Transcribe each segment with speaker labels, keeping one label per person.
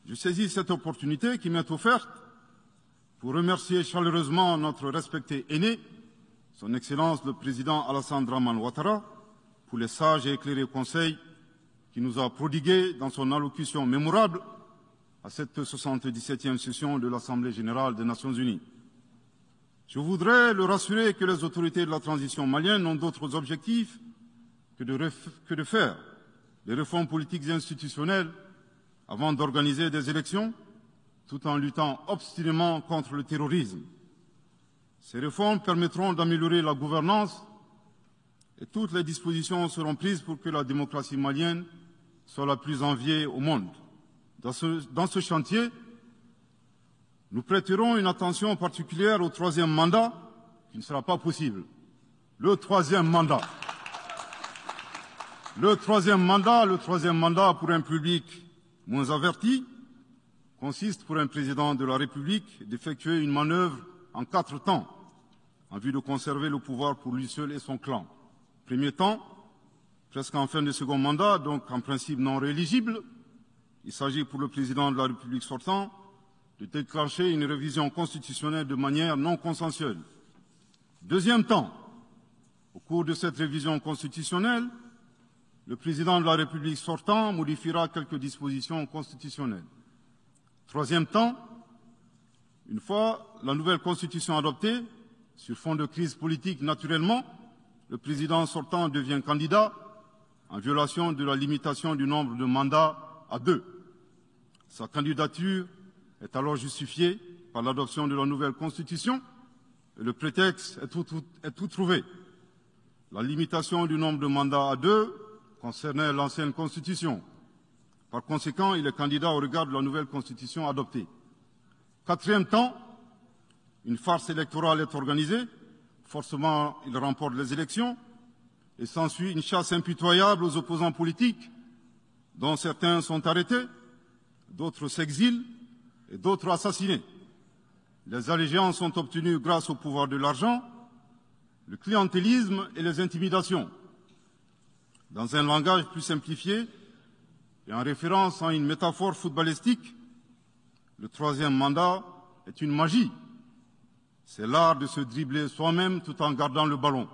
Speaker 1: Je saisis cette opportunité qui m'est offerte pour remercier chaleureusement notre respecté aîné, son Excellence le Président Alassane Dramane Ouattara, pour les sages et éclairés conseils qu'il nous a prodigués dans son allocution mémorable à cette 77e session de l'Assemblée générale des Nations unies. Je voudrais le rassurer que les autorités de la transition malienne n'ont d'autres objectifs que de faire des réformes politiques et institutionnelles avant d'organiser des élections, tout en luttant obstinément contre le terrorisme. Ces réformes permettront d'améliorer la gouvernance et toutes les dispositions seront prises pour que la démocratie malienne soit la plus enviée au monde. Dans ce chantier, nous prêterons une attention particulière au troisième mandat, qui ne sera pas possible. Le troisième mandat pour un public moins averti consiste pour un président de la République d'effectuer une manœuvre en 4 temps, en vue de conserver le pouvoir pour lui seul et son clan. Premier temps, presque en fin de second mandat, donc en principe non rééligible, il s'agit pour le président de la République sortant de déclencher une révision constitutionnelle de manière non consensuelle. Deuxième temps, au cours de cette révision constitutionnelle, le président de la République sortant modifiera quelques dispositions constitutionnelles. Troisième temps, une fois la nouvelle constitution adoptée, sur fond de crise politique naturellement, le président sortant devient candidat en violation de la limitation du nombre de mandats à 2. Sa candidature est alors justifiée par l'adoption de la nouvelle constitution et le prétexte est tout trouvé. La limitation du nombre de mandats à 2 concernait l'ancienne constitution. Par conséquent, il est candidat au regard de la nouvelle constitution adoptée. Quatrième temps, une farce électorale est organisée. Forcément, il remporte les élections et s'ensuit une chasse impitoyable aux opposants politiques, dont certains sont arrêtés, d'autres s'exilent et d'autres assassinés. Les allégeances sont obtenues grâce au pouvoir de l'argent, le clientélisme et les intimidations. Dans un langage plus simplifié et en référence à une métaphore footballistique, le troisième mandat est une magie. C'est l'art de se dribbler soi-même tout en gardant le ballon.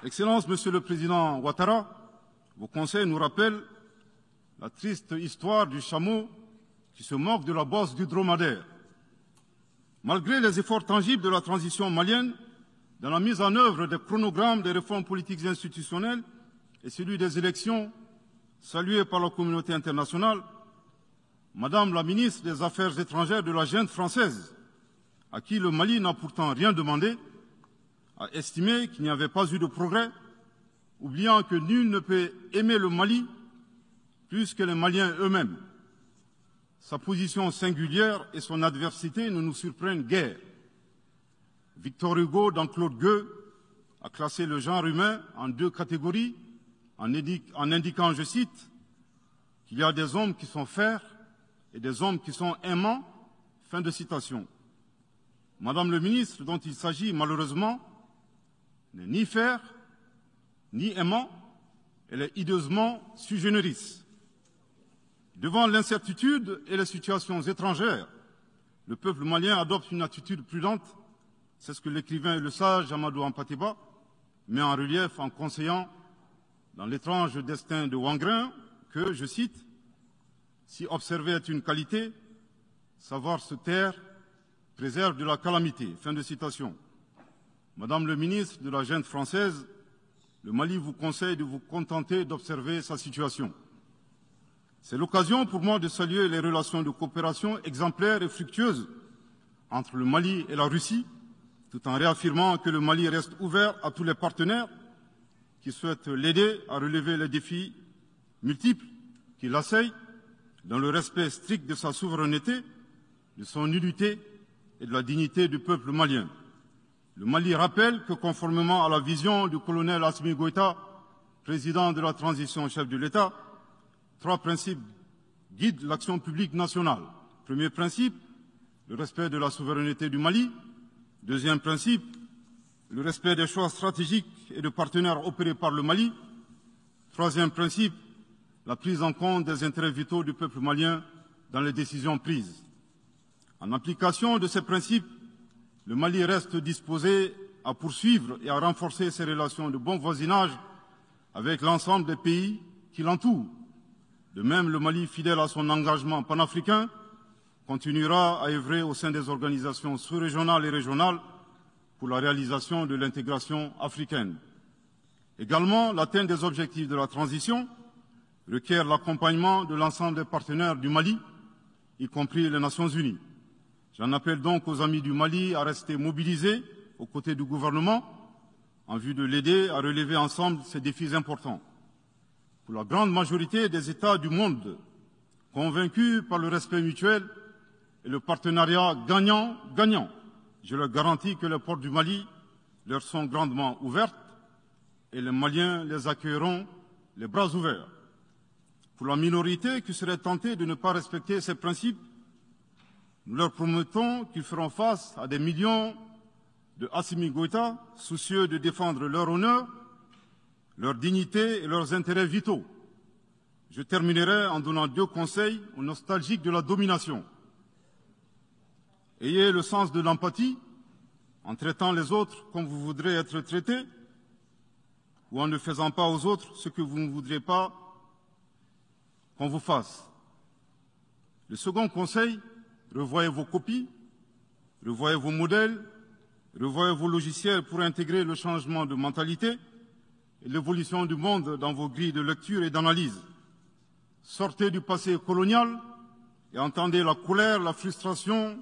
Speaker 1: Excellence, Monsieur le Président Ouattara, vos conseils nous rappellent la triste histoire du chameau qui se moque de la bosse du dromadaire. Malgré les efforts tangibles de la transition malienne, dans la mise en œuvre des chronogrammes des réformes politiques et institutionnelles et celui des élections, salués par la communauté internationale, Madame la ministre des Affaires étrangères de la junte française, à qui le Mali n'a pourtant rien demandé, a estimé qu'il n'y avait pas eu de progrès, oubliant que nul ne peut aimer le Mali plus que les Maliens eux-mêmes. Sa position singulière et son adversité ne nous surprennent guère. Victor Hugo, dans Claude Gueux, a classé le genre humain en 2 catégories, en indiquant, je cite, qu'il y a des hommes qui sont fers et des hommes qui sont aimants. Fin de citation. Madame le ministre, dont il s'agit malheureusement, n'est ni fer, ni aimant, elle est hideusement sui generis. Devant l'incertitude et les situations étrangères, le peuple malien adopte une attitude prudente. C'est ce que l'écrivain et le sage Amadou Hampâté-Bâ met en relief en conseillant dans l'étrange destin de Wangrin que, je cite, « Si observer est une qualité, savoir se taire préserve de la calamité ». Fin de citation. Madame le ministre de la junte française, le Mali vous conseille de vous contenter d'observer sa situation. C'est l'occasion pour moi de saluer les relations de coopération exemplaires et fructueuses entre le Mali et la Russie, tout en réaffirmant que le Mali reste ouvert à tous les partenaires qui souhaitent l'aider à relever les défis multiples qui l'assaillent, dans le respect strict de sa souveraineté, de son unité et de la dignité du peuple malien. Le Mali rappelle que, conformément à la vision du colonel Assimi Goïta, président de la transition chef de l'État, 3 principes guident l'action publique nationale. Premier principe, le respect de la souveraineté du Mali. Deuxième principe, le respect des choix stratégiques et de partenaires opérés par le Mali. Troisième principe, la prise en compte des intérêts vitaux du peuple malien dans les décisions prises. En application de ces principes, le Mali reste disposé à poursuivre et à renforcer ses relations de bon voisinage avec l'ensemble des pays qui l'entourent. De même, le Mali, fidèle à son engagement panafricain, continuera à œuvrer au sein des organisations sous-régionales et régionales pour la réalisation de l'intégration africaine. Également, l'atteinte des objectifs de la transition requiert l'accompagnement de l'ensemble des partenaires du Mali, y compris les Nations Unies. J'en appelle donc aux amis du Mali à rester mobilisés aux côtés du gouvernement en vue de l'aider à relever ensemble ces défis importants. Pour la grande majorité des États du monde, convaincus par le respect mutuel et le partenariat gagnant-gagnant, je leur garantis que les portes du Mali leur sont grandement ouvertes et les Maliens les accueilleront les bras ouverts. Pour la minorité qui serait tentée de ne pas respecter ces principes, nous leur promettons qu'ils feront face à des millions de Assimi Goïta, soucieux de défendre leur honneur, leur dignité et leurs intérêts vitaux. Je terminerai en donnant 2 conseils aux nostalgiques de la domination. Ayez le sens de l'empathie en traitant les autres comme vous voudrez être traités ou en ne faisant pas aux autres ce que vous ne voudrez pas qu'on vous fasse. Le second conseil, revoyez vos copies, revoyez vos modèles, revoyez vos logiciels pour intégrer le changement de mentalité et l'évolution du monde dans vos grilles de lecture et d'analyse. Sortez du passé colonial et entendez la colère, la frustration,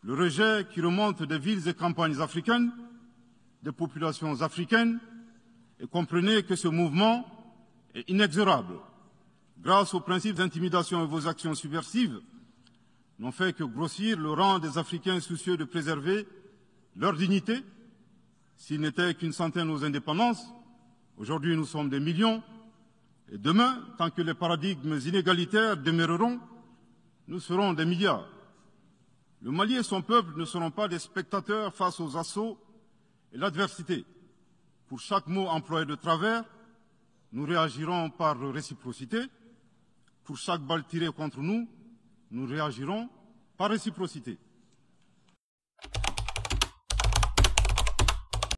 Speaker 1: le rejet qui remonte des villes et campagnes africaines, des populations africaines, et comprenez que ce mouvement est inexorable. Grâce aux principes d'intimidation et vos actions subversives, n'ont fait que grossir le rang des Africains soucieux de préserver leur dignité. S'ils n'étaient qu'une centaine aux indépendances, aujourd'hui nous sommes des millions, et demain, tant que les paradigmes inégalitaires demeureront, nous serons des milliards. Le Mali et son peuple ne seront pas des spectateurs face aux assauts et l'adversité. Pour chaque mot employé de travers, nous réagirons par réciprocité. Pour chaque balle tirée contre nous, nous réagirons par réciprocité.